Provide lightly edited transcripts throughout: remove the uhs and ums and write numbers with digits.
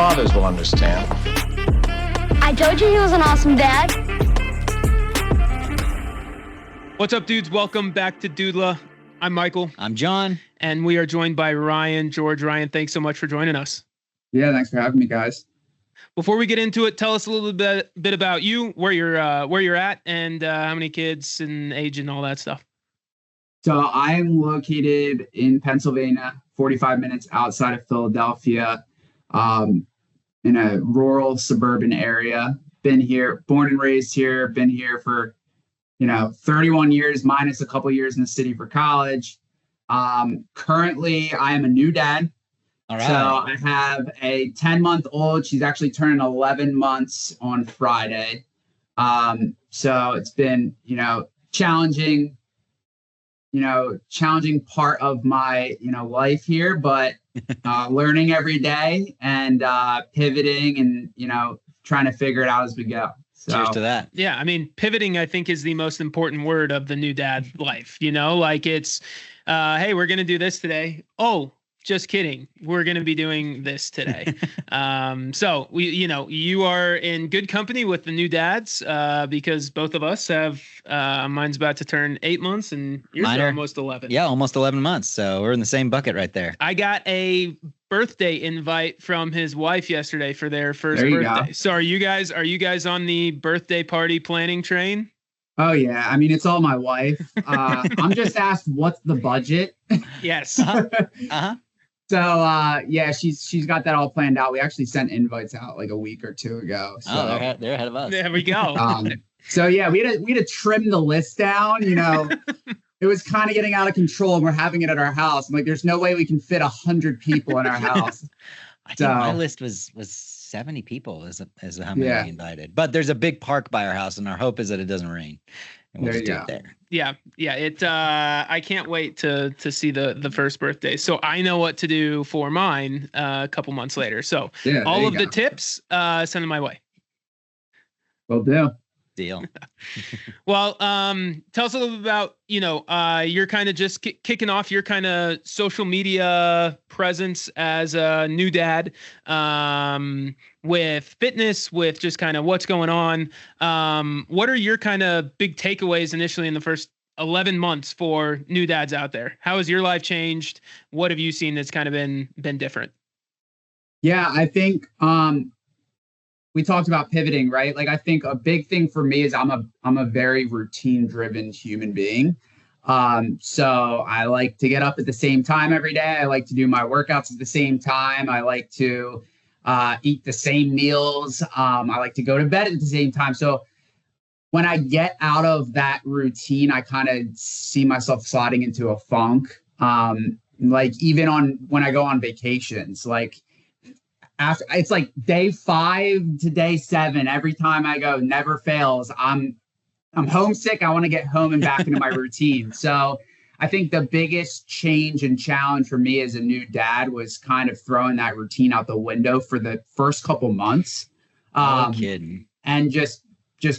fathers will understand. I told you he was an awesome dad. What's up, dudes? Welcome back to Doodla. I'm Michael. I'm John. And we are joined by Ryan. Ryan, thanks so much for joining us. Yeah, thanks for having me, guys. Before we get into it, tell us a little bit about you, where you're at, and how many kids and age and all that stuff. So I'm located in Pennsylvania, 45 minutes outside of Philadelphia, in a rural suburban area. Been here, born and raised here, been here for, 31 years, minus a couple years in the city for college. Currently, I am a new dad. All right. So I have a 10-month-old. She's actually turning 11 months on Friday. So it's been, challenging part of my, life here, but learning every day and pivoting and, trying to figure it out as we go. So, cheers to that. Yeah. I mean, pivoting, I think, is the most important word of the new dad life, like it's, hey, we're going to do this today. Oh, just kidding. We're going to be doing this today. So you are in good company with the new dads because both of us have, mine's about to turn 8 months and yours are almost 11. Yeah, almost 11 months. So we're in the same bucket right there. I got a birthday invite from his wife yesterday for their first birthday. So are you guys on the birthday party planning train? Oh yeah. I mean, it's all my wife. I'm just asked, what's the budget? Yes. Uh-huh. So yeah, she's got that all planned out. We actually sent invites out like a week or two ago. So they're ahead of us. There we go. So yeah, we had to trim the list down. It was kind of getting out of control, and we're having it at our house. I'm like, there's no way we can fit 100 people in our house. I think my list was 70 people as how many we invited. But there's a big park by our house, and our hope is that it doesn't rain. And we'll just do it there. Yeah. It I can't wait to see the first birthday. So I know what to do for mine a couple months later. So all of the tips, send them my way. Will do. Deal. Well, tell us a little bit about, you're kind of just kicking off your kind of social media presence as a new dad, with fitness, with just kind of what's going on. What are your kind of big takeaways initially in the first 11 months for new dads out there? How has your life changed? What have you seen that's kind of been different? Yeah, I think, we talked about pivoting, right? Like, I think a big thing for me is I'm a very routine driven human being. So I like to get up at the same time every day. I like to do my workouts at the same time. I like to eat the same meals. I like to go to bed at the same time. So when I get out of that routine, I kind of see myself sliding into a funk. Like even when I go on vacations, like, after it's like day 5 to day 7, every time I go, never fails. I'm homesick. I want to get home and back into my routine. So I think the biggest change and challenge for me as a new dad was kind of throwing that routine out the window for the first couple months. No kidding. And just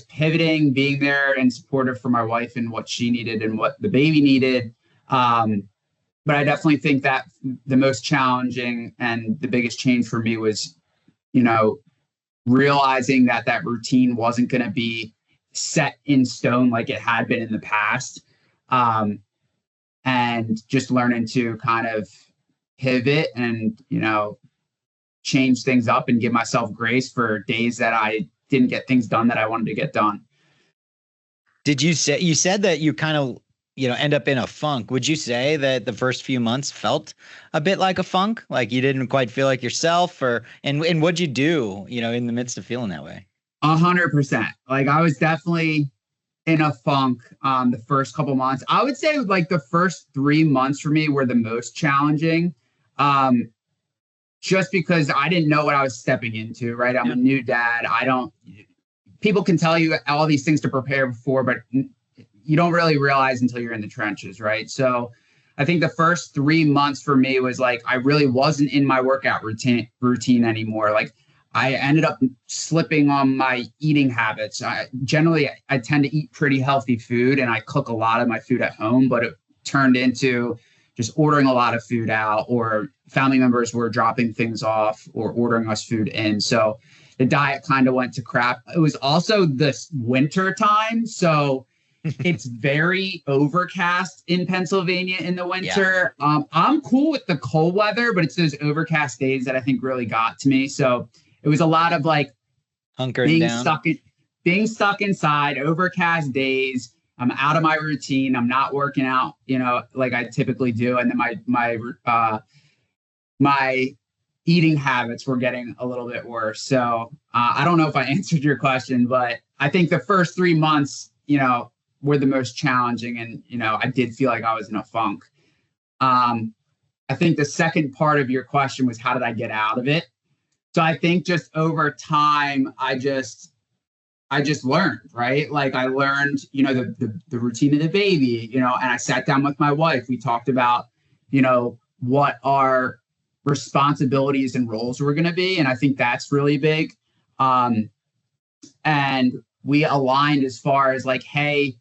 pivoting, being there and supportive for my wife and what she needed and what the baby needed. But I definitely think that the most challenging and the biggest change for me was, realizing that routine wasn't going to be set in stone like it had been in the past. And just learning to kind of pivot and, change things up and give myself grace for days that I didn't get things done that I wanted to get done. You said that you kind of, end up in a funk. Would you say that the first few months felt a bit like a funk? Like you didn't quite feel like yourself and what'd you do, in the midst of feeling that way? 100%. Like I was definitely in a funk the first couple months. I would say like the first 3 months for me were the most challenging. Just because I didn't know what I was stepping into, right? I'm a new dad. People can tell you all these things to prepare for, but you don't really realize until you're in the trenches, right? So I think the first 3 months for me was like, I really wasn't in my workout routine anymore. Like I ended up slipping on my eating habits. I tend to eat pretty healthy food and I cook a lot of my food at home, but it turned into just ordering a lot of food out, or family members were dropping things off or ordering us food in. So the diet kind of went to crap. It was also this winter time. So it's very overcast in Pennsylvania in the winter. Yeah. I'm cool with the cold weather, but it's those overcast days that I think really got to me. So it was a lot of like being stuck inside, overcast days. I'm out of my routine. I'm not working out, like I typically do. And then my eating habits were getting a little bit worse. So I don't know if I answered your question, but I think the first 3 months, were the most challenging. And, I did feel like I was in a funk. I think the second part of your question was, how did I get out of it? So I think just over time, I just learned, right? Like I learned, the routine of the baby, and I sat down with my wife. We talked about, what our responsibilities and roles were going to be. And I think that's really big. And we aligned as far as like, hey,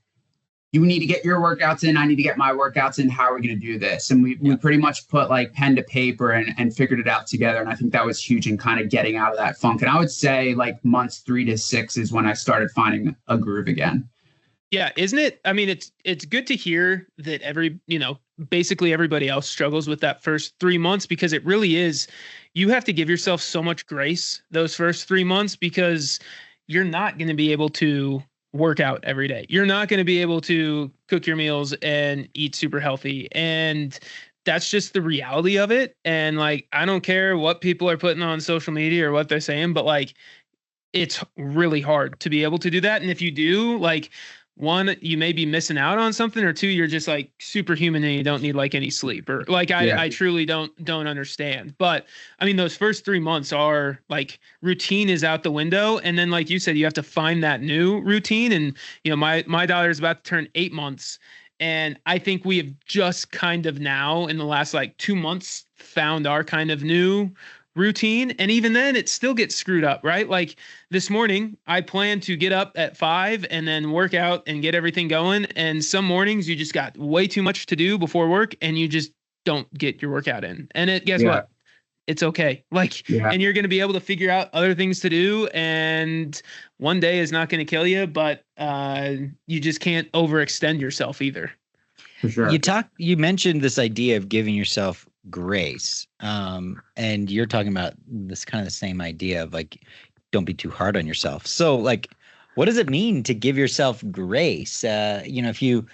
you need to get your workouts in. I need to get my workouts in. How are we going to do this? And we pretty much put like pen to paper and figured it out together. And I think that was huge in kind of getting out of that funk. And I would say like months 3 to 6 is when I started finding a groove again. Yeah. Isn't it? I mean, it's good to hear that basically everybody else struggles with that first 3 months, because it really is, you have to give yourself so much grace those first 3 months, because you're not going to be able to work out every day. You're not going to be able to cook your meals and eat super healthy. And that's just the reality of it. And like, I don't care what people are putting on social media or what they're saying, but like, it's really hard to be able to do that. And if you do, like, one, you may be missing out on something, or two, you're just like superhuman and you don't need like any sleep, or like, I truly don't understand. But I mean, those first 3 months are like, routine is out the window. And then, like you said, you have to find that new routine. And, my daughter is about to turn 8 months. And I think we have just kind of now in the last like 2 months found our kind of new routine. And even then it still gets screwed up, right? Like this morning, I plan to get up at 5 and then work out and get everything going. And some mornings you just got way too much to do before work and you just don't get your workout in. And guess what? It's okay. Like, and you're going to be able to figure out other things to do. And one day is not going to kill you, but you just can't overextend yourself either. For sure. You mentioned this idea of giving yourself grace. And you're talking about this kind of the same idea of like, don't be too hard on yourself. So like, what does it mean to give yourself grace? If you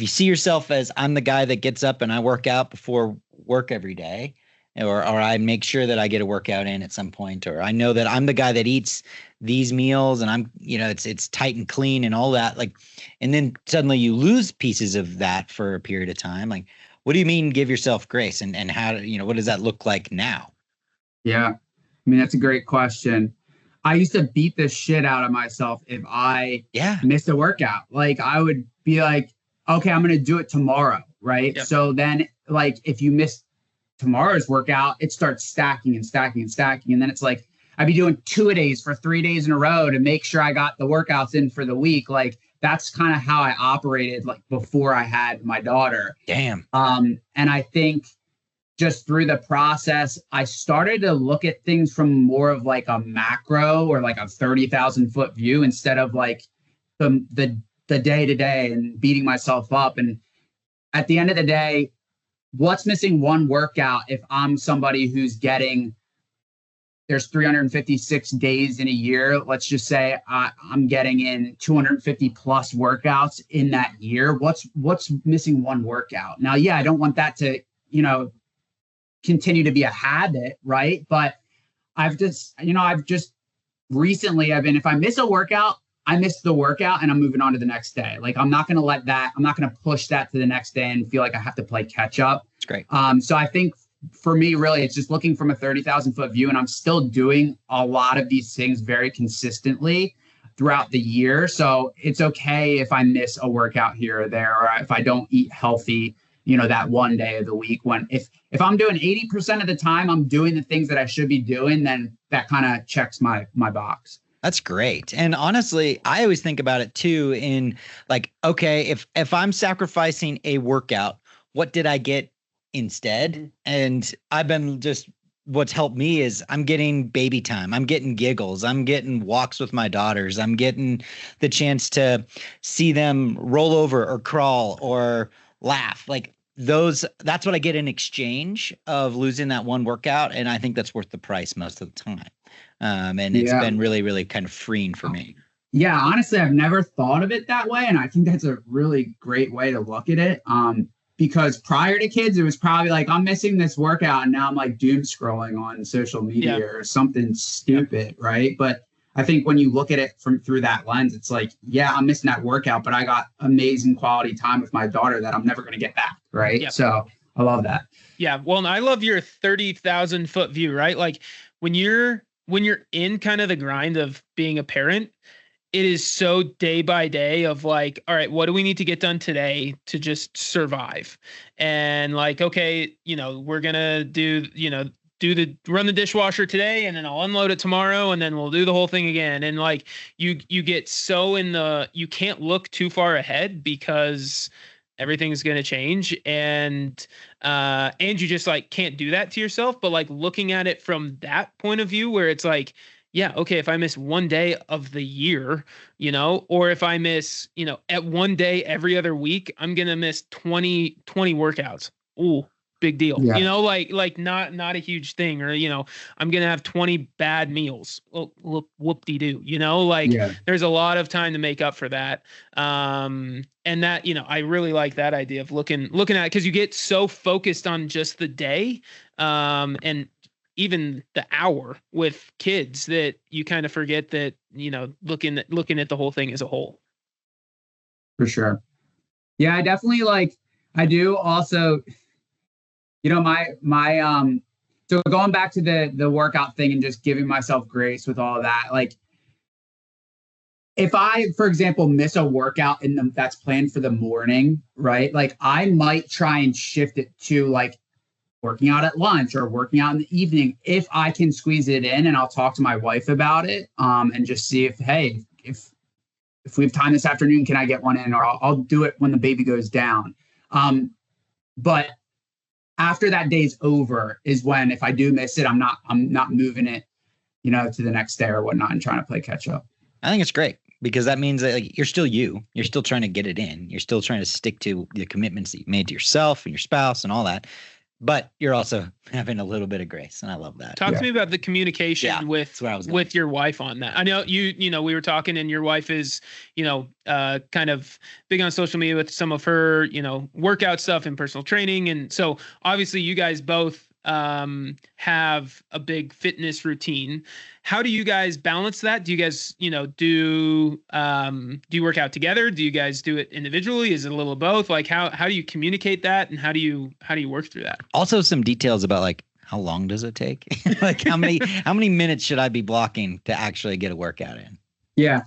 see yourself as, I'm the guy that gets up and I work out before work every day, or I make sure that I get a workout in at some point, or I know that I'm the guy that eats these meals and I'm, it's tight and clean and all that. Like, and then suddenly you lose pieces of that for a period of time. Like, what do you mean give yourself grace, and how, what does that look like now? Yeah. I mean, that's a great question. I used to beat the shit out of myself if I missed a workout. Like I would be like, okay, I'm going to do it tomorrow. Right. Yep. So then like, if you miss tomorrow's workout, it starts stacking and stacking and stacking. And then it's like, I'd be doing 2-a-days for 3 days in a row to make sure I got the workouts in for the week. Like that's kind of how I operated like before I had my daughter. Damn. And I think just through the process, I started to look at things from more of like a macro or like a 30,000 foot view instead of like the day to day and beating myself up. And at the end of the day, what's missing one workout if I'm somebody who's there's 356 days in a year. Let's just say I'm getting in 250 plus workouts in that year. What's missing one workout? Now, I don't want that to, continue to be a habit, right? But I've just recently if I miss a workout, I missed the workout and I'm moving on to the next day. Like I'm not going to push that to the next day and feel like I have to play catch up. It's great. So I think for me, really, it's just looking from a 30,000 foot view, and I'm still doing a lot of these things very consistently throughout the year. So it's okay if I miss a workout here or there, or if I don't eat healthy, that one day of the week. When if I'm doing 80% of the time, I'm doing the things that I should be doing, then that kind of checks my box. That's great. And honestly, I always think about it too in like, okay, if I'm sacrificing a workout, what did I get instead. And I've been just, what's helped me is I'm getting baby time. I'm getting giggles. I'm getting walks with my daughters. I'm getting the chance to see them roll over or crawl or laugh. Like that's what I get in exchange of losing that one workout. And I think that's worth the price most of the time. And it's been really, really kind of freeing for me. Yeah, honestly, I've never thought of it that way. And I think that's a really great way to look at it. Because prior to kids, it was probably like, I'm missing this workout. And now I'm like doom scrolling on social media or something stupid. Right. But I think when you look at it through that lens, it's like, yeah, I'm missing that workout, but I got amazing quality time with my daughter that I'm never going to get back. Right. Yep. So I love that. Yeah. Well, and I love your 30,000 foot view, right? Like when you're in kind of the grind of being a parent, it is so day by day of like, all right, what do we need to get done today to just survive? And like, okay, we're going to do run the dishwasher today, and then I'll unload it tomorrow, and then we'll do the whole thing again. And like you get so you can't look too far ahead because everything's going to change. And you just like can't do that to yourself. But like looking at it from that point of view where it's like, yeah, okay, if I miss one day of the year, or if I miss, at one day every other week, I'm going to miss 20 workouts. Ooh, big deal. Yeah. Like not a huge thing. Or, I'm going to have 20 bad meals. Well, whoop-de-doo, there's a lot of time to make up for that. And that, I really like that idea of looking at it, because you get so focused on just the day, and even the hour with kids that you kind of forget that, looking at the whole thing as a whole. For sure. Yeah, I definitely I do also, so going back to the workout thing and just giving myself grace with all that, like if I, for example, miss a workout that's planned for the morning, right? Like I might try and shift it to like working out at lunch or working out in the evening if I can squeeze it in, and I'll talk to my wife about it, and just see if we have time this afternoon, can I get one in, or I'll do it when the baby goes down. But after that day's over is when, if I do miss it, I'm not moving it, to the next day or whatnot and trying to play catch up. I think it's great, because that means that like, you're still you're still trying to get it in. You're still trying to stick to the commitments that you made to yourself and your spouse and all that. But you're also having a little bit of grace, and I love that. Talk to me about the communication with your wife on that. I know we were talking, and your wife is, kind of big on social media with some of her, workout stuff and personal training. And so obviously you guys both have a big fitness routine. How do you guys balance that? Do you guys, do you work out together? Do you guys do it individually? Is it a little of both? Like how do you communicate that, and how do you work through that? Also some details about like, how long does it take? Like how many minutes should I be blocking to actually get a workout in? Yeah.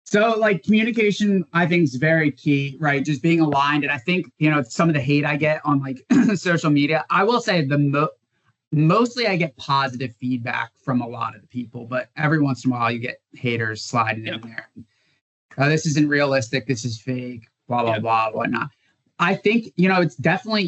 So like communication, I think is very key, right? Just being aligned. And I think, some of the hate I get on like social media, I will say mostly I get positive feedback from a lot of the people, but every once in a while you get haters sliding in there. This isn't realistic. This is fake, blah, blah, blah, whatnot. I think, it's definitely,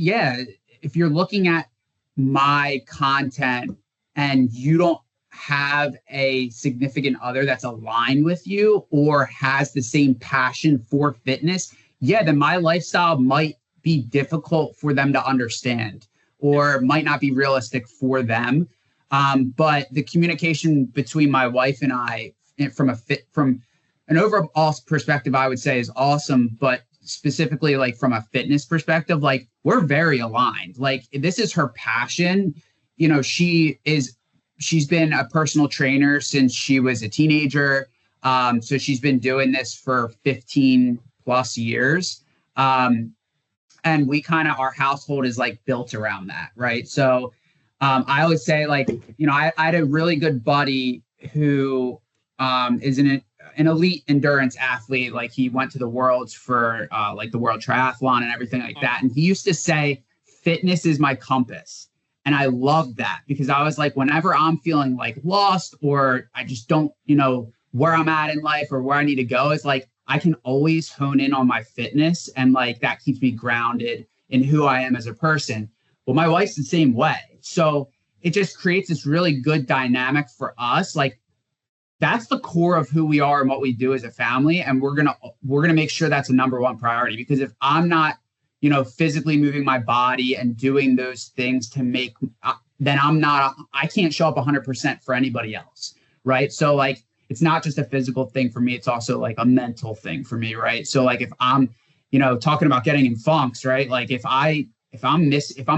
if you're looking at my content and you don't have a significant other that's aligned with you or has the same passion for fitness, then my lifestyle might be difficult for them to understand or might not be realistic for them. But the communication between my wife and I from an overall perspective, I would say is awesome. But specifically like from a fitness perspective, like we're very aligned. Like this is her passion. She's been a personal trainer since she was a teenager. So she's been doing this for 15 plus years. And we our household is like built around that. Right. So I always say like, I had a really good buddy who is an elite endurance athlete. Like he went to the worlds for like the world triathlon and everything like that. And he used to say, fitness is my compass. And I love that because I was like, whenever I'm feeling like lost or I just don't, where I'm at in life or where I need to go, it's like, I can always hone in on my fitness. And like, that keeps me grounded in who I am as a person. Well, my wife's the same way. So it just creates this really good dynamic for us. Like that's the core of who we are and what we do as a family. And we're gonna make sure that's a number one priority, because if I'm not, physically moving my body and doing those things to make, then I can't show up 100% for anybody else. Right. So like, it's not just a physical thing for me. It's also like a mental thing for me. Right. So like if I'm, talking about getting in funks, right. Like if I'm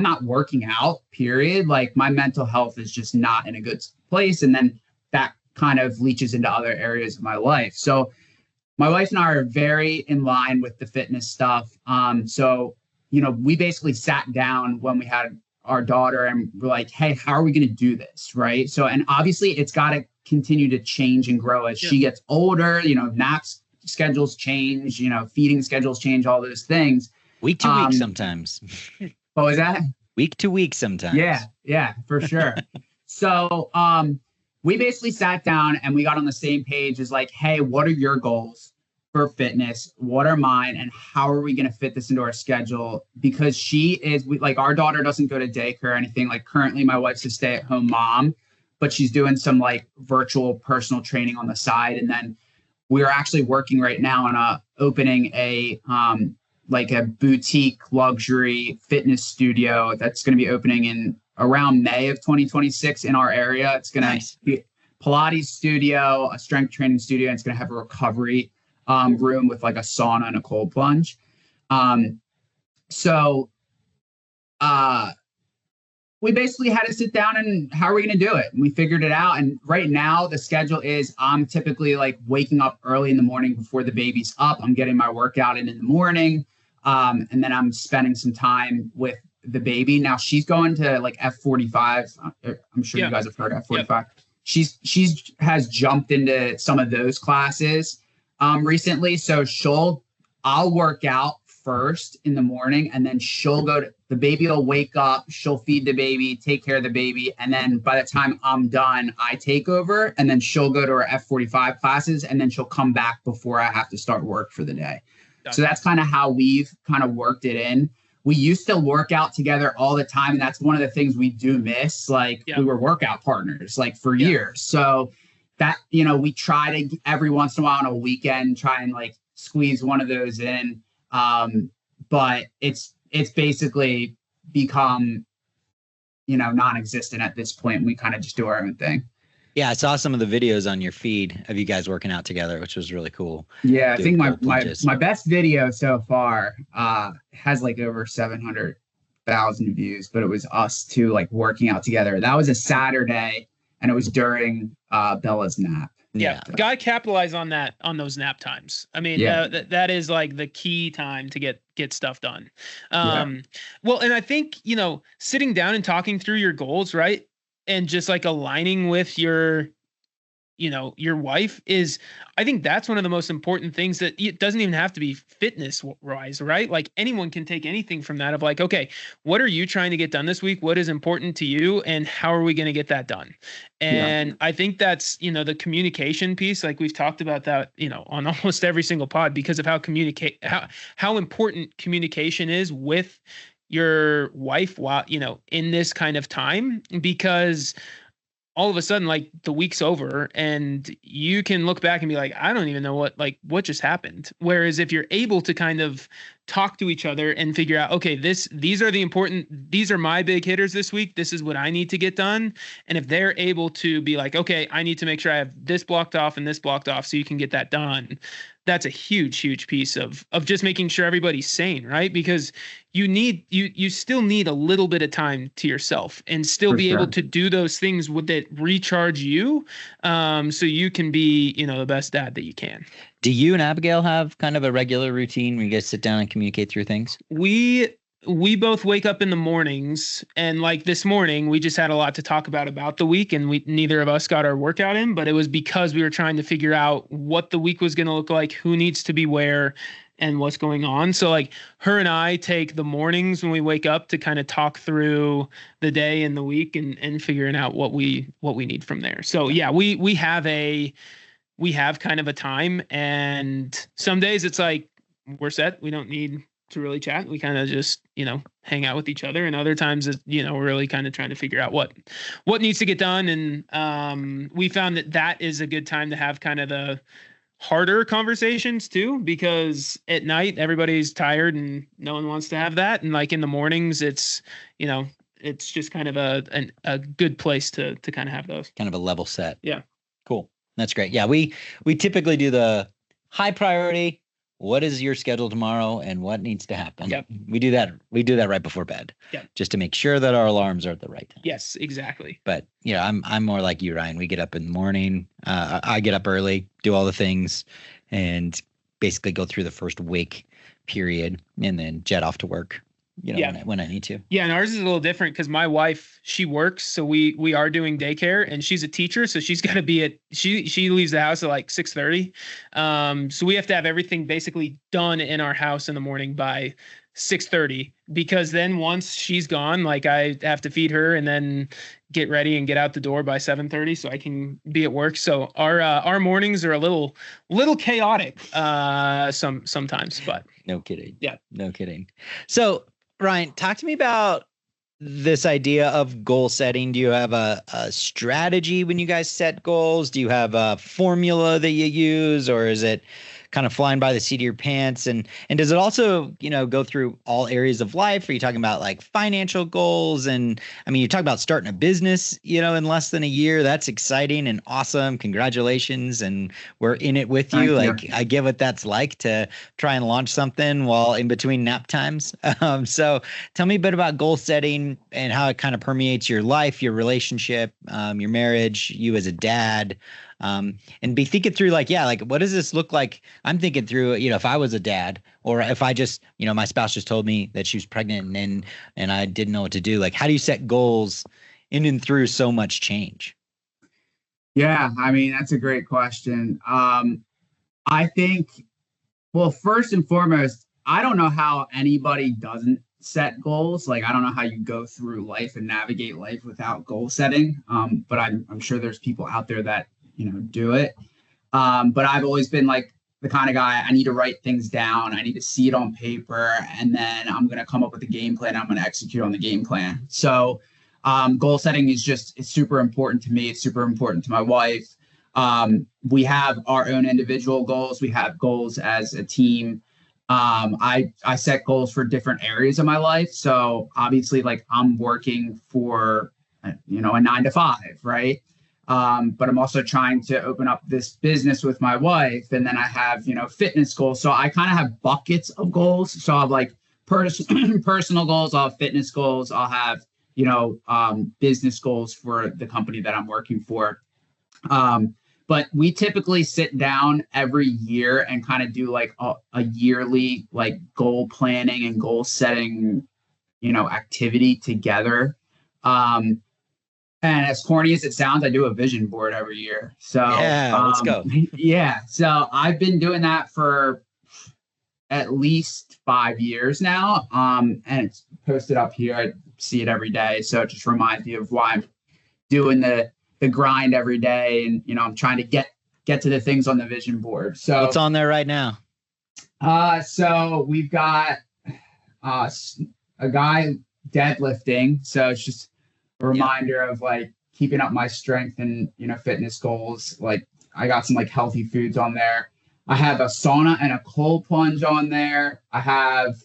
not working out, period, like my mental health is just not in a good place. And then that kind of leaches into other areas of my life. So my wife and I are very in line with the fitness stuff. So, we basically sat down when we had our daughter and we're like, hey, how are we going to do this? Right. So, and obviously it's got to continue to change and grow as she gets older, naps schedules change, feeding schedules change, all those things. Week to week sometimes. What was that? Week to week sometimes. Yeah, for sure. So we basically sat down and we got on the same page as like, hey, what are your goals for fitness? What are mine? And how are we going to fit this into our schedule? Because our daughter doesn't go to daycare or anything. Like currently my wife's a stay-at-home mom, but she's doing some like virtual personal training on the side. And then we're actually working right now on opening a boutique luxury fitness studio that's going to be opening in around May of 2026 in our area. It's going to be Pilates studio, a strength training studio, and it's going to have a recovery room with like a sauna and a cold plunge. We basically had to sit down and how are we going to do it? And we figured it out. And right now the schedule is I'm typically like waking up early in the morning before the baby's up. I'm getting my workout in the morning. And then I'm spending some time with the baby. Now she's going to like F45. I'm sure you guys have heard F45. Yep. She's has jumped into some of those classes recently. So I'll work out first in the morning, and then the baby will wake up, she'll feed the baby, take care of the baby. And then by the time I'm done, I take over, and then she'll go to her F45 classes, and then she'll come back before I have to start work for the day. Gotcha. So that's kind of how we've kind of worked it in. We used to work out together all the time. And that's one of the things we do miss. Like we were workout partners like for years. So that, we try to every once in a while on a weekend, try and like squeeze one of those in. But it's basically become, non-existent at this point. We kind of just do our own thing. Yeah, I saw some of the videos on your feed of you guys working out together, which was really cool. Yeah, I think my best video so far has like over 700,000 views, but it was us two like working out together. That was a Saturday, and it was during Bella's nap. Yeah, gotta capitalize on those nap times. I mean, that is like the key time to get stuff done. Well, and I think, sitting down and talking through your goals, right? And just like aligning with your wife I think that's one of the most important things, that it doesn't even have to be fitness wise, right? Like anyone can take anything from that of like, okay, what are you trying to get done this week? What is important to you? And how are we going to get that done? And I think that's, the communication piece, like we've talked about that, on almost every single pod, because of how important communication is with your wife while, in this kind of time, because all of a sudden, like the week's over and you can look back and be like, I don't even know what just happened. Whereas if you're able to kind of talk to each other and figure out, okay, these are my big hitters this week. This is what I need to get done. And if they're able to be like, okay, I need to make sure I have this blocked off and this blocked off so you can get that done. That's a huge piece of just making sure everybody's sane, right? Because you still need a little bit of time to yourself and still be able to do those things that recharge you, so you can be, the best dad that you can. Do you and Abigail have kind of a regular routine where you guys sit down and communicate through things? We both wake up in the mornings, and like this morning, we just had a lot to talk about the week, and neither of us got our workout in, but it was because we were trying to figure out what the week was going to look like, who needs to be where, and what's going on. So like her and I take the mornings when we wake up to kind of talk through the day and the week and figuring out what we need from there. So yeah, we have kind of a time, and some days it's like we're set. We don't need really chat. We kind of just, hang out with each other. And other times, we're really kind of trying to figure out what needs to get done. And we found that is a good time to have kind of the harder conversations too, because at night everybody's tired and no one wants to have that. And like in the mornings, it's just kind of a good place to kind of have those. Kind of a level set. Yeah. Cool. That's great. Yeah. We typically do the high priority. What is your schedule tomorrow and what needs to happen? Yep. We do that right before bed. Yeah. Just to make sure that our alarms are at the right time. Yes, exactly. But I'm more like you, Ryan. We get up in the morning. I get up early, do all the things, and basically go through the first wake period and then jet off to work. When I need to. Yeah, and ours is a little different because my wife, she works, so we are doing daycare, and she's a teacher, so she's got to be she leaves the house at like 6:30. So we have to have everything basically done in our house in the morning by 6:30, because then once she's gone, like I have to feed her and then get ready and get out the door by 7:30 so I can be at work. So our mornings are a little chaotic sometimes, but no kidding. Yeah, no kidding. So Ryan, talk to me about this idea of goal setting. Do you have a strategy when you guys set goals? Do you have a formula that you use, or is it kind of flying by the seat of your pants? And does it also, go through all areas of life? Are you talking about like financial goals? And I mean, you talk about starting a business, in less than a year. That's exciting and awesome. Congratulations. And we're in it with you. Like, I get what that's like to try and launch something while in between nap times. So tell me a bit about goal setting and how it kind of permeates your life, your relationship, your marriage, you as a dad. And be thinking through like what does this look like? I'm thinking through, if I was a dad, or if I just, my spouse just told me that she was pregnant and I didn't know what to do. Like, how do you set goals in and through so much change? Yeah, I mean, that's a great question. I think, well, first and foremost, I don't know how anybody doesn't set goals. Like, I don't know how you go through life and navigate life without goal setting. But I'm sure there's people out there that do it. But I've always been like the kind of guy, I need to write things down. I need to see it on paper, and then I'm going to come up with a game plan. I'm going to execute on the game plan. So goal setting is it's super important to me. It's super important to my wife. We have our own individual goals. We have goals as a team. I set goals for different areas of my life. So obviously, like, I'm working for, a 9-to-5, right? But I'm also trying to open up this business with my wife. And then I have, fitness goals. So I kind of have buckets of goals. So I have like personal goals. I'll have fitness goals. I'll have, business goals for the company that I'm working for. But we typically sit down every year and kind of do like a yearly like goal planning and goal setting, activity together. And as corny as it sounds, I do a vision board every year. So let's go. Yeah. So I've been doing that for at least 5 years now. And it's posted up here. I see it every day. So it just reminds me of why I'm doing the grind every day. And, I'm trying to get to the things on the vision board. So what's on there right now? So we've got a guy deadlifting. So it's just a reminder of like keeping up my strength and, fitness goals. Like, I got some like healthy foods on there. I have a sauna and a cold plunge on there. I have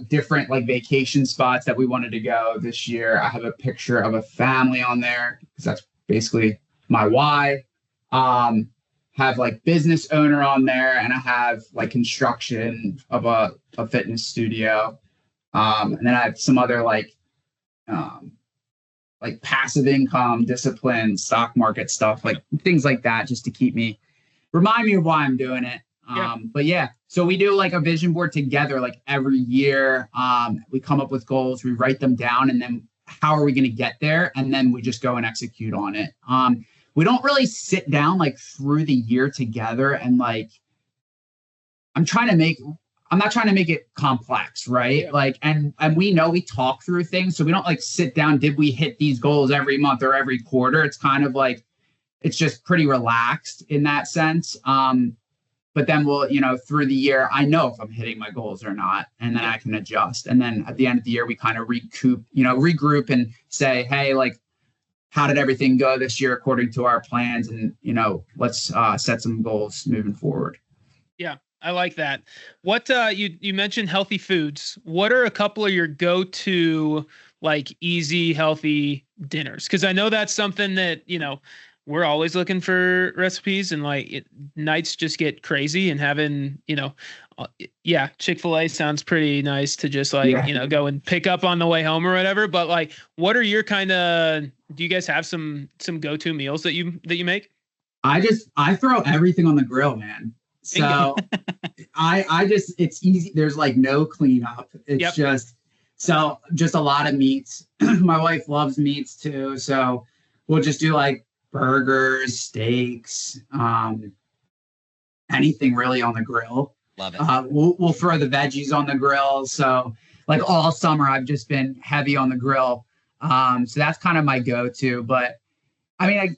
different like vacation spots that we wanted to go this year. I have a picture of a family on there because that's basically my why. Have like business owner on there, and I have like construction of a fitness studio. And then I have some other like passive income, discipline, stock market stuff, like things like that, just to remind me of why I'm doing it. But yeah, so we do like a vision board together, like every year. We come up with goals, we write them down, and then how are we going to get there? And then we just go and execute on it. We don't really sit down like through the year together and like, I'm not trying to make it complex, right? Yeah. Like, and we know we talk through things. So we don't like sit down, did we hit these goals every month or every quarter? It's kind of like, it's just pretty relaxed in that sense. but then through the year, I know if I'm hitting my goals or not, and then I can adjust. And then at the end of the year, we kind of regroup and say, hey, like, how did everything go this year according to our plans? And, let's set some goals moving forward. Yeah, I like that. What you mentioned healthy foods. What are a couple of your go-to like easy, healthy dinners? Because I know that's something that, we're always looking for recipes, and like nights just get crazy, and having, Chick-fil-A sounds pretty nice to just go and pick up on the way home or whatever. But like, what are your do you guys have some go-to meals that you make? I throw everything on the grill, man. So it's easy. There's like no cleanup. It's just a lot of meats. My wife loves meats too. So we'll just do like burgers, steaks, anything really on the grill. Love it. We'll throw the veggies on the grill. So like all summer, I've just been heavy on the grill. So that's kind of my go-to. But I mean,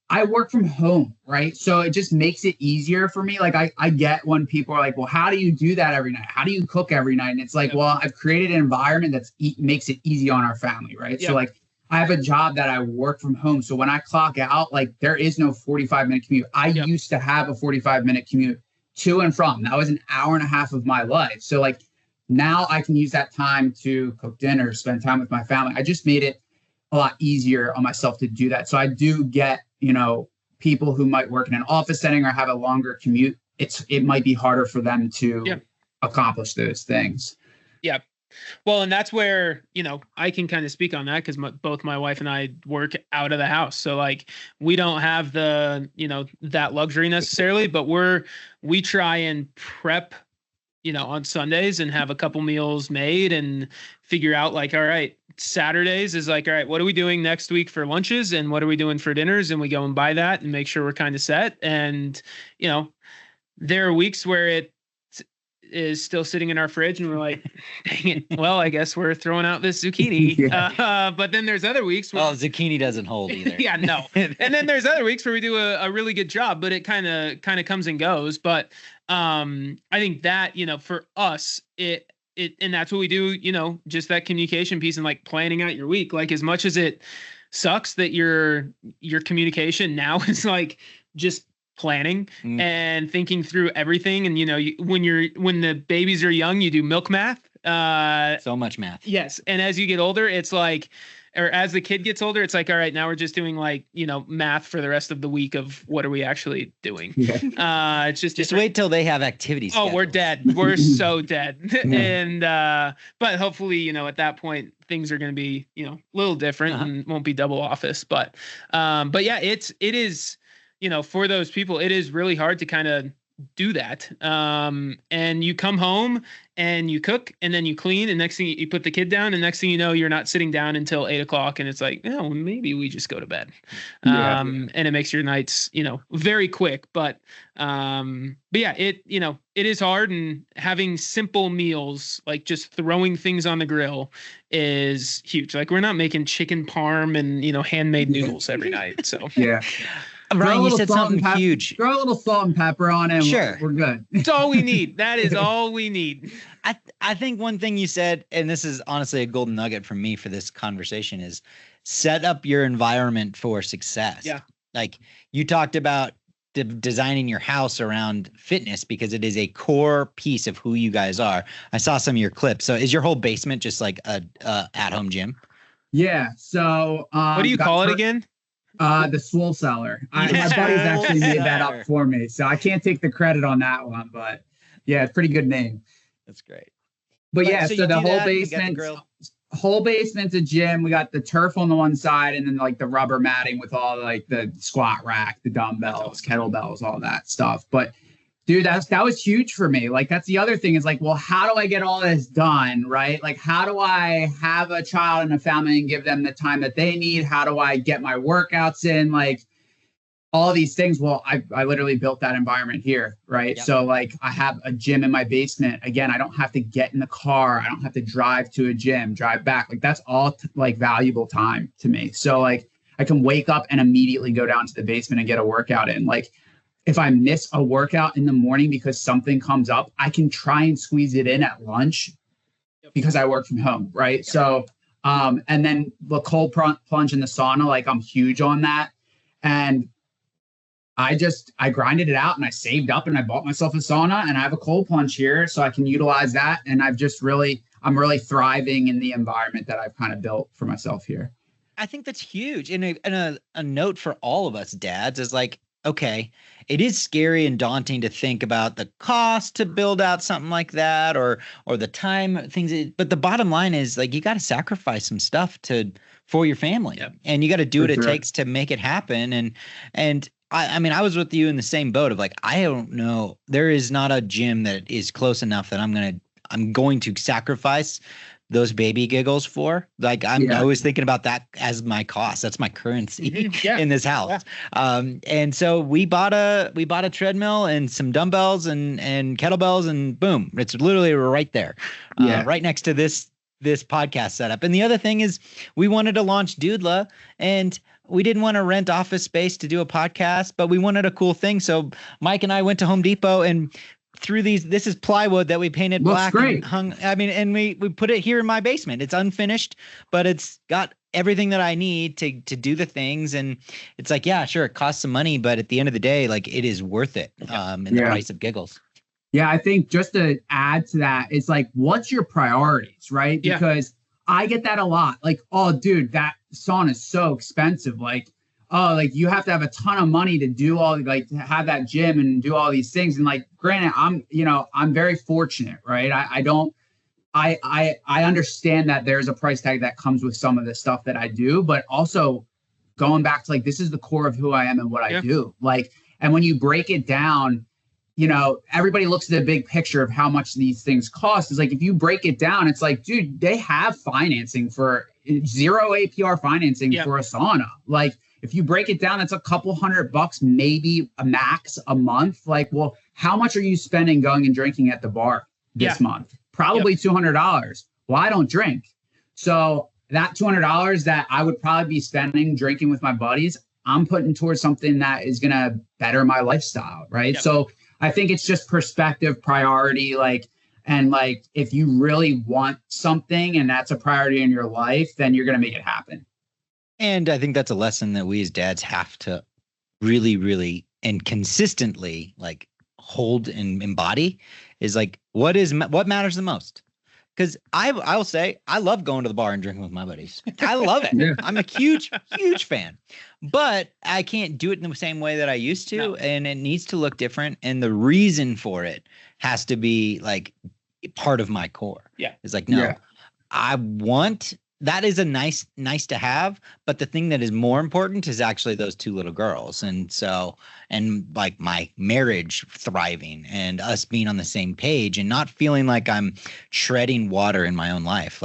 I work from home, right? So it just makes it easier for me. Like I get when people are like, well, how do you do that every night? How do you cook every night? And it's like, well, I've created an environment makes it easy on our family, right? So like I have a job that I work from home. So when I clock out, like there is no 45-minute commute. I used to have a 45-minute commute to and from. That was an hour and a half of my life. So like now I can use that time to cook dinner, spend time with my family. I just made it a lot easier on myself to do that. So I do get, people who might work in an office setting or have a longer commute. It might be harder for them to accomplish those things. Yeah. Well, and that's where, I can kind of speak on that because both my wife and I work out of the house. So like we don't have the, that luxury necessarily, but we try and prep, on Sundays and have a couple meals made and figure out like, all right, Saturdays is like, all right, what are we doing next week for lunches and what are we doing for dinners? And we go and buy that and make sure we're kind of set. And, there are weeks where it is still sitting in our fridge and we're like, dang it. Well, I guess we're throwing out this zucchini. But then there's other weeks where zucchini doesn't hold either. Yeah, no. And then there's other weeks where we do a really good job, but it kind of comes and goes. But I think that, for us, it and that's what we do, just that communication piece and like planning out your week. Like as much as it sucks that your communication now is like just planning and thinking through everything. And, when the babies are young, you do milk math. So much math. Yes. And as you get older, it's like, or as the kid gets older, it's like, all right, now we're just doing like, math for the rest of the week of what are we actually doing? Yeah. It's just wait till they have activities. Oh, we're dead. We're so dead. And, but hopefully, at that point, things are going to be, a little different and won't be double office. But yeah, it is, for those people, it is really hard to kind of do that. And you come home and you cook and then you clean and next thing you put the kid down and next thing you know, you're not sitting down until 8:00 and it's like, maybe we just go to bed. And it makes your nights, very quick, but yeah, it is hard, and having simple meals, like just throwing things on the grill is huge. Like we're not making chicken parm and, handmade noodles every night. So yeah. Ryan, you said something huge. Throw a little salt and pepper on it. Sure. We're good. It's all we need. That is all we need. I think one thing you said, and this is honestly a golden nugget from me for this conversation, is set up your environment for success. Yeah. Like you talked about designing your house around fitness because it is a core piece of who you guys are. I saw some of your clips. So is your whole basement just like a at-home gym? Yeah. So what do you call it again? The Swole Cellar. My buddies actually made that up for me, so I can't take the credit on that one. But yeah, it's a pretty good name. That's great. But yeah, so the whole basement's a gym. We got the turf on the one side, and then like the rubber matting with all like the squat rack, the dumbbells, kettlebells, all that stuff. But dude, that was huge for me. Like that's the other thing is like, well, how do I get all this done, right? Like how do I have a child and a family and give them the time that they need? How do I get my workouts in? Like all these things. Well, I literally built that environment here, right? Yep. So like I have a gym in my basement. Again, I don't have to get in the car. I don't have to drive to a gym, drive back. Like that's all like valuable time to me. So like I can wake up and immediately go down to the basement and get a workout in. Like if I miss a workout in the morning because something comes up, I can try and squeeze it in at lunch because I work from home, right? So, and then the cold plunge in the sauna, like I'm huge on that. And I grinded it out and I saved up and I bought myself a sauna and I have a cold plunge here so I can utilize that. And I'm really thriving in the environment that I've kind of built for myself here. I think that's huge. And a note for all of us dads is like, okay, it is scary and daunting to think about the cost to build out something like that or the time things. But the bottom line is like, you got to sacrifice some stuff for your family and you got to do what it takes to make it happen. And I mean, I was with you in the same boat of like, I don't know. There is not a gym that is close enough that I'm going to sacrifice those baby giggles for. Like I'm always thinking about that as my cost. That's my currency in this house. And so we bought a treadmill and some dumbbells and kettlebells and boom, it's literally right there, right next to this podcast setup. And the other thing is we wanted to launch Doodla and we didn't want to rent office space to do a podcast, but we wanted a cool thing. So Mike and I went to Home Depot and through this is plywood that we painted black and hung. I mean, and we put it here in my basement. It's unfinished, but it's got everything that I need to do the things. And it's like, yeah, sure. It costs some money, but at the end of the day, like it is worth it. In the price of giggles. Yeah. I think just to add to that, it's like, what's your priorities, right? Because I get that a lot. Like, oh dude, that sauna is so expensive. Like, oh, like you have to have a ton of money to do to have that gym and do all these things. And like, granted, I'm very fortunate, right? I understand that there's a price tag that comes with some of the stuff that I do, but also going back to like, this is the core of who I am and what I do. Like, and when you break it down, everybody looks at the big picture of how much these things cost. It's like, if you break it down, it's like, dude, they have financing for zero APR financing for a sauna. Like, if you break it down, it's a couple $100, maybe a max a month. Like, well, how much are you spending going and drinking at the bar this month? Probably $200. Well, I don't drink. So that $200 that I would probably be spending drinking with my buddies, I'm putting towards something that is going to better my lifestyle. Right. Yep. So I think it's just perspective, priority, and if you really want something and that's a priority in your life, then you're going to make it happen. And I think that's a lesson that we as dads have to really, really and consistently hold and embody is what matters the most. Because I will say I love going to the bar and drinking with my buddies. I love it. Yeah. I'm a huge fan. But I can't do it in the same way that I used to. No. And it needs to look different. And the reason for it has to be part of my core. Yeah. It's I want that is a nice to have, but the thing that is more important is actually those two little girls. And so, and my marriage thriving and us being on the same page and not feeling like I'm treading water in my own life.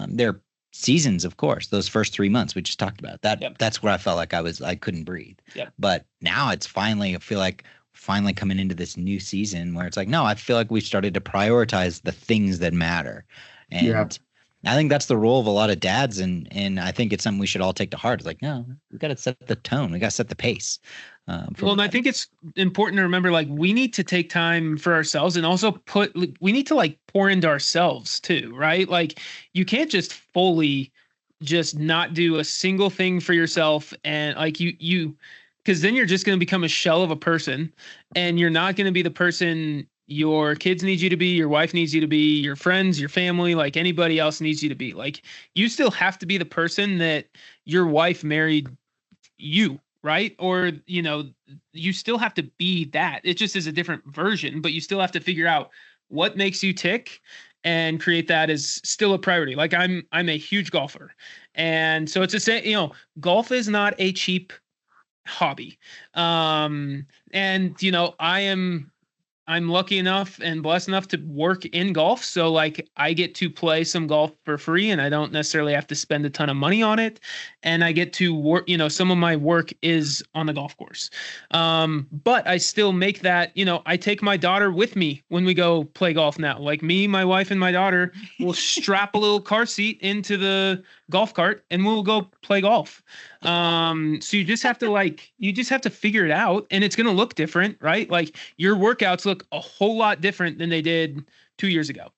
There are seasons, of course, those first 3 months we just talked about that's where I felt like I couldn't breathe. Yep. But now it's I feel like finally coming into this new season where it's no, I feel like we've started to prioritize the things that matter. And I think that's the role of a lot of dads, and I think it's something we should all take to heart. It's no, we got to set the tone. We got to set the pace. And I think it's important to remember, we need to take time for ourselves and also we need to pour into ourselves too, right? You can't just fully just not do a single thing for yourself. And because then you're just going to become a shell of a person and you're not going to be the person your kids need you to be, your wife needs you to be, your friends, your family, anybody else needs you to be. You still have to be the person that your wife married you, right? Or, you still have to be that. It just is a different version, but you still have to figure out what makes you tick and create that as still a priority. I'm a huge golfer. And so it's golf is not a cheap hobby. I'm lucky enough and blessed enough to work in golf. So I get to play some golf for free and I don't necessarily have to spend a ton of money on it. And I get to work, some of my work is on the golf course. But I still make that, I take my daughter with me when we go play golf now. Me, my wife and my daughter will strap a little car seat into the golf cart and we'll go play golf. So you just have to figure it out, and it's going to look different, right? Like your workouts look a whole lot different than they did 2 years ago.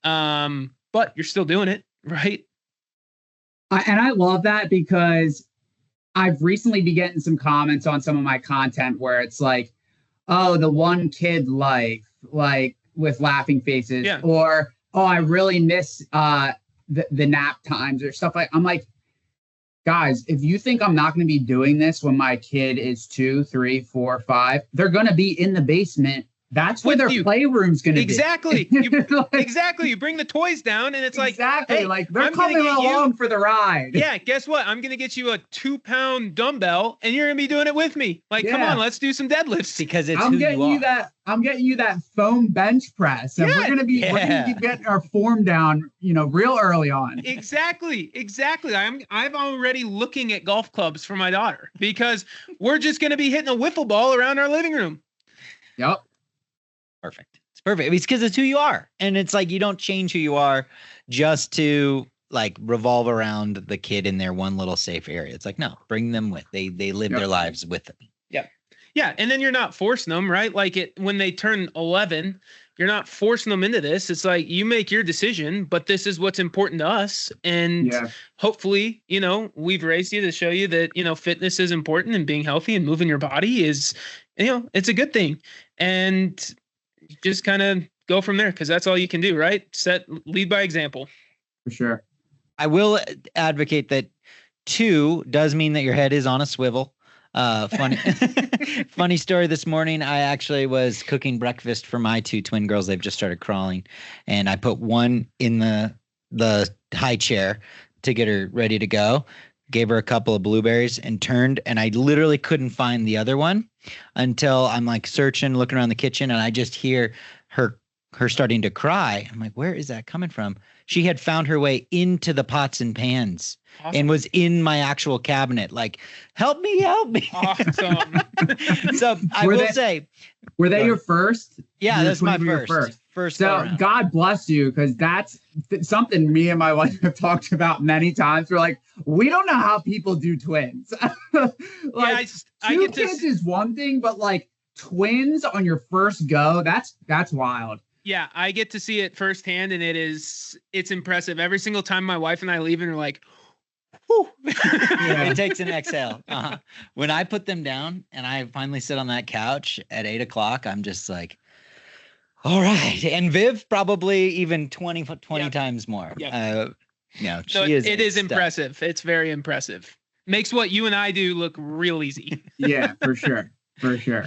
But you're still doing it, right? And I love that because I've recently been getting some comments on some of my content where it's like, oh, the one kid life, like with laughing faces, or, oh, I really miss the nap times or stuff like. I'm like, guys, if you think I'm not going to be doing this when my kid is 2, 3, 4, 5, they're going to be in the basement. That's where their playroom's going to be. Exactly. Exactly. You bring the toys down and it's like, hey, like they're coming along for the ride. Yeah. Guess what? I'm going to get you a 2-pound dumbbell and you're going to be doing it with me. Like, come on, let's do some deadlifts. Because it's I'm getting you that foam bench press. And we're going to be getting our form down, real early on. Exactly. I'm already looking at golf clubs for my daughter because we're just going to be hitting a wiffle ball around our living room. Yep. Perfect. It's perfect. It's because it's who you are. And it's like you don't change who you are just to like revolve around the kid in their one little safe area. It's like, no, bring them with. They live their lives with them. Yeah. Yeah. And then you're not forcing them, right? Like when they turn 11, you're not forcing them into this. It's like you make your decision, but this is what's important to us. And hopefully, we've raised you to show you that, fitness is important and being healthy and moving your body is, it's a good thing. And just kind of go from there because that's all you can do, right? Lead by example. For sure. I will advocate that 2 does mean that your head is on a swivel. Funny story this morning. I actually was cooking breakfast for my 2 twin girls. They've just started crawling, and I put one in the high chair to get her ready to go. Gave her a couple of blueberries and turned, and I literally couldn't find the other one until I'm like searching, looking around the kitchen, and I just hear her starting to cry. I'm like, where is that coming from? She had found her way into the pots and pans and was in my actual cabinet. Like, help me. Awesome. So I will say, were they your first? Yeah, that's my first. So God bless you, because that's something me and my wife have talked about many times. We're like, we don't know how people do twins. Like, two kids is one thing, but like twins on your first go, that's wild. Yeah, I get to see it firsthand, and it's impressive. Every single time my wife and I leave, and we're like, whew. It takes an exhale. When I put them down and I finally sit on that couch at 8 o'clock, I'm just like, all right. And Viv probably even 20 times more. Yep. It is impressive. It's very impressive. Makes what you and I do look real easy. Yeah, for sure. For sure.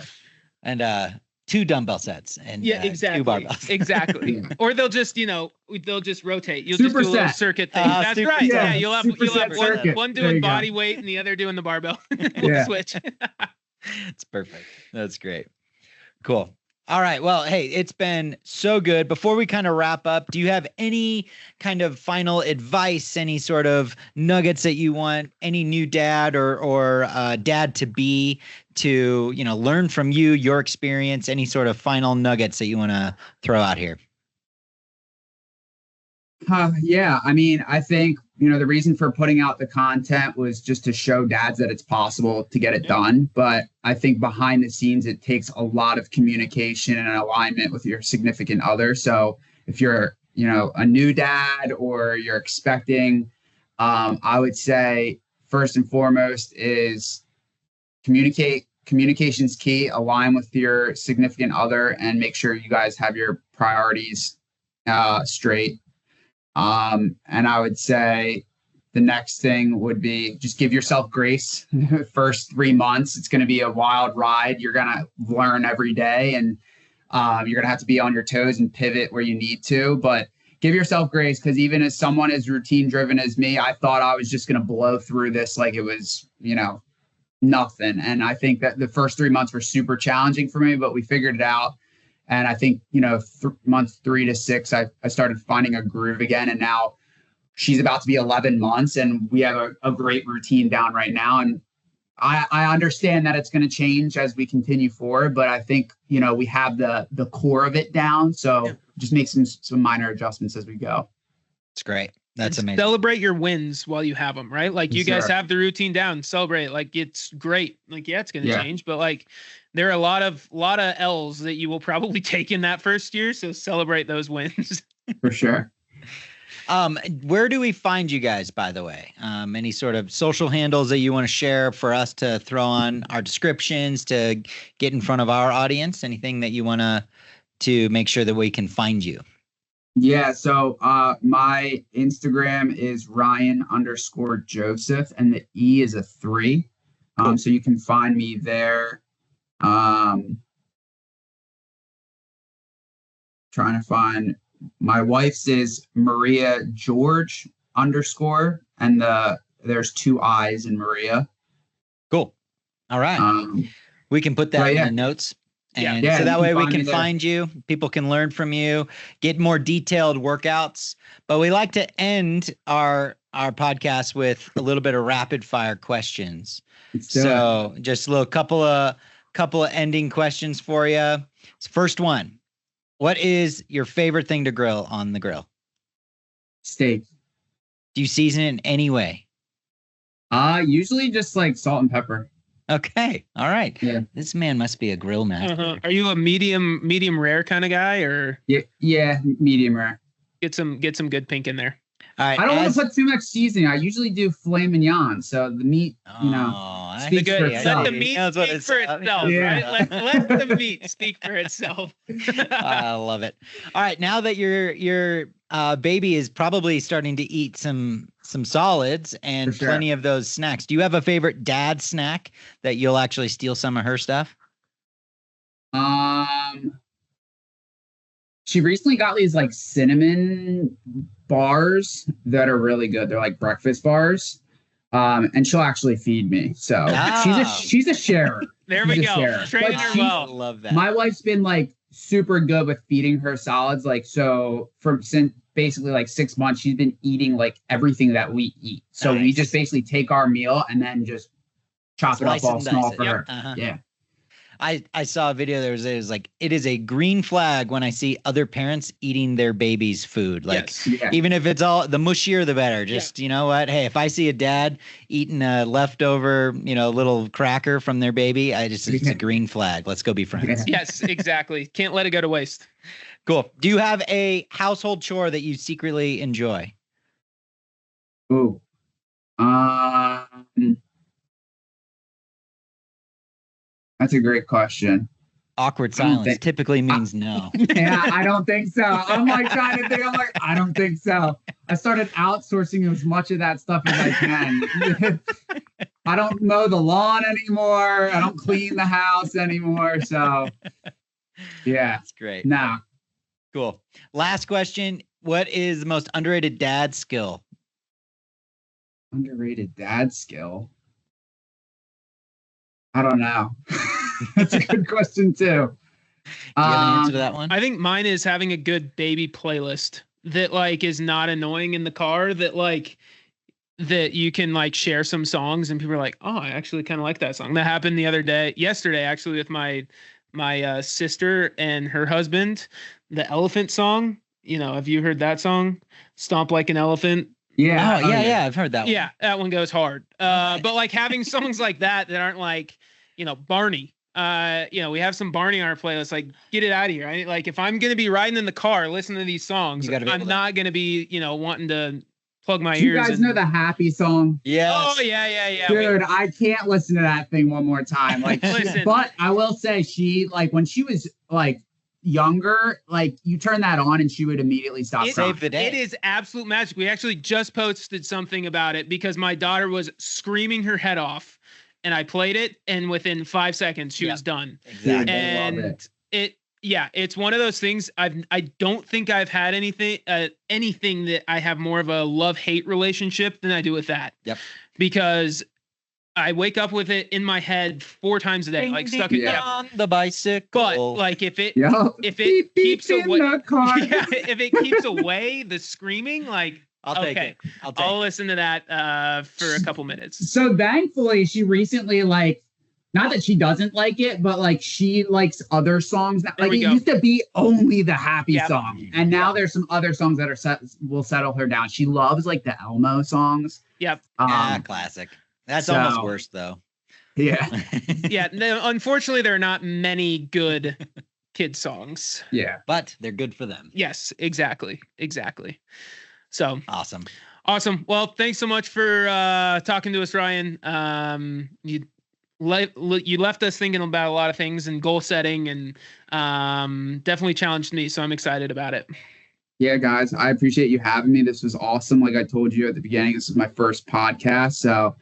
And 2 dumbbell sets and exactly. 2 barbells. Exactly. Or they'll just, they'll just rotate. You'll super just do a little circuit thing. That's right. Yeah, you'll have one doing body weight and the other doing the barbell. We'll switch. It's perfect. That's great. Cool. All right. Well, hey, it's been so good. Before we kind of wrap up, do you have any kind of final advice, any sort of nuggets that you want any new dad or dad to be to, learn from you, your experience, any sort of final nuggets that you want to throw out here? Yeah. I mean, I think, the reason for putting out the content was just to show dads that it's possible to get it done. But I think behind the scenes, it takes a lot of communication and alignment with your significant other. So if you're, a new dad or you're expecting, I would say first and foremost is communicate. Communication's key. Align with your significant other and make sure you guys have your priorities straight. And I would say the next thing would be just give yourself grace. First 3 months, it's going to be a wild ride. You're going to learn every day, and you're going to have to be on your toes and pivot where you need to. But give yourself grace, because even as someone as routine driven as me, I thought I was just going to blow through this like it was, nothing. And I think that the first 3 months were super challenging for me, but we figured it out. And I think, months 3 to 6, I started finding a groove again. And now she's about to be 11 months and we have a great routine down right now. And I understand that it's going to change as we continue forward, but I think, we have the core of it down. So just make some minor adjustments as we go. It's great. That's And amazing. Celebrate your wins while you have them, right? Like you guys Sure. have the routine down, celebrate. Like it's great. Like, yeah, it's going to Yeah. change, but like there are a lot of L's that you will probably take in that first year. So celebrate those wins. For sure. Where do we find you guys, by the way? Any sort of social handles that you want to share for us to throw on our descriptions to get in front of our audience? Anything that you want to make sure that we can find you? Yeah, so my Instagram is Ryan_Joseph, and the E is a 3. So you can find me there. Trying to find my wife's is Maria George _, and there's 2 I's in Maria. Cool. All right. We can put that in the notes. And so that way we can find you. People can learn from you, get more detailed workouts. But we like to end our podcast with a little bit of rapid fire questions. So just a little couple of ending questions for you. First one, what is your favorite thing to grill on the grill? Steak. Do you season it in any way? Usually just like salt and pepper. Okay. All right. Yeah. This man must be a grill master. Uh-huh. Are you a medium rare kind of guy, or Yeah, medium rare. get some good pink in there? All right. I don't want to put too much seasoning. I usually do filet mignon, so the meat, speaks for itself. Let the meat speak for itself, Yeah. right? Let the meat speak for itself. I love it. All right, now that your baby is probably starting to eat some solids and For sure. plenty of those snacks, do you have a favorite dad snack that you'll actually steal some of her stuff? She recently got these like cinnamon bars that are really good. They're like breakfast bars. And she'll actually feed me. So she's a sharer. There we go. Training her well. I love that. My wife's been like super good with feeding her solids. Like, so since basically like 6 months, she's been eating like everything that we eat. So we just basically take our meal and then just chop it up all small for her. Uh-huh. Yeah. I saw a video. It was like, it is a green flag when I see other parents eating their baby's food. Like, even if it's all the mushier, the better. Just, you know what? Hey, if I see a dad eating a leftover, little cracker from their baby, it's a green flag. Let's go be friends. Yes, exactly. Can't let it go to waste. Cool. Do you have a household chore that you secretly enjoy? Ooh. That's a great question. Awkward silence typically means no. Yeah, I don't think so. I'm like trying to think. I'm like, I don't think so. I started outsourcing as much of that stuff as I can. I don't mow the lawn anymore. I don't clean the house anymore. So, yeah. That's great. No. Cool. Last question. What is the most underrated dad skill? Underrated dad skill? I don't know. That's a good question too. Do you have an answer to that one? I think mine is having a good baby playlist that like is not annoying in the car, that you can like share some songs and people are like, oh, I actually kind of like that song. That happened yesterday actually with my sister and her husband. The elephant song, have you heard that song? Stomp Like an Elephant. Yeah. Oh, yeah. I've heard that one. Yeah, that one goes hard. But like having songs like that aren't like, Barney. We have some Barney on our playlist. Like, get it out of here. Like, if I'm gonna be riding in the car listening to these songs, I'm not gonna be, wanting to plug my ears. You guys know the Happy song? Yes. Oh yeah. Dude, I can't listen to that thing one more time. Like, but I will say she when she was like younger, like you turn that on and she would immediately stop. Save the day. It is absolute magic. We actually just posted something about it because my daughter was screaming her head off, and I played it, and within 5 seconds she was done. Exactly. And it's one of those things. I don't think I've had anything that I have more of a love-hate relationship than I do with that. Yep. Because I wake up with it in my head 4 times a day, like stuck in on the bicycle. But like if it beep, keeps beep away, in the car. if it keeps away the screaming, like I'll take it. I'll listen to that for a couple minutes. So thankfully, she recently not that she doesn't like it, but like she likes other songs. There Like we it go. used to be only the happy Yep. song, and now there's some other songs that are will settle her down. She loves like the Elmo songs. Yep. Classic. That's so- almost worse though. Yeah, Yeah. No, unfortunately, there are not many good kid songs. yeah. But they're good for them. Yes, exactly. Exactly. So Awesome. awesome. Well, thanks so much for talking to us, Ryan. You left us thinking about a lot of things and goal setting, and definitely challenged me. So I'm excited about it. Yeah, guys, I appreciate you having me. This was awesome. Like I told you at the beginning, this is my first podcast, so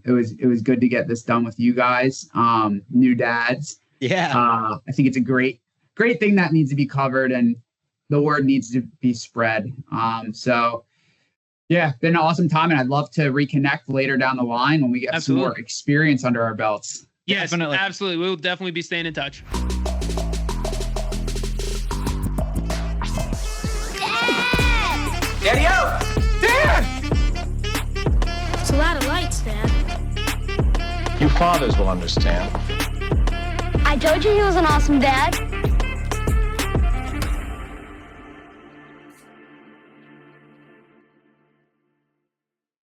it was good to get this done with you guys, new dads. Yeah. I think it's a great thing that needs to be covered, and the word needs to be spread. So yeah, been an awesome time, and I'd love to reconnect later down the line when we get some more experience under our belts. Yes, Definitely. absolutely. We'll definitely be staying in touch. Daddy out! Dad! It's a lot of lights, Dad. You fathers will understand. I told you he was an awesome dad.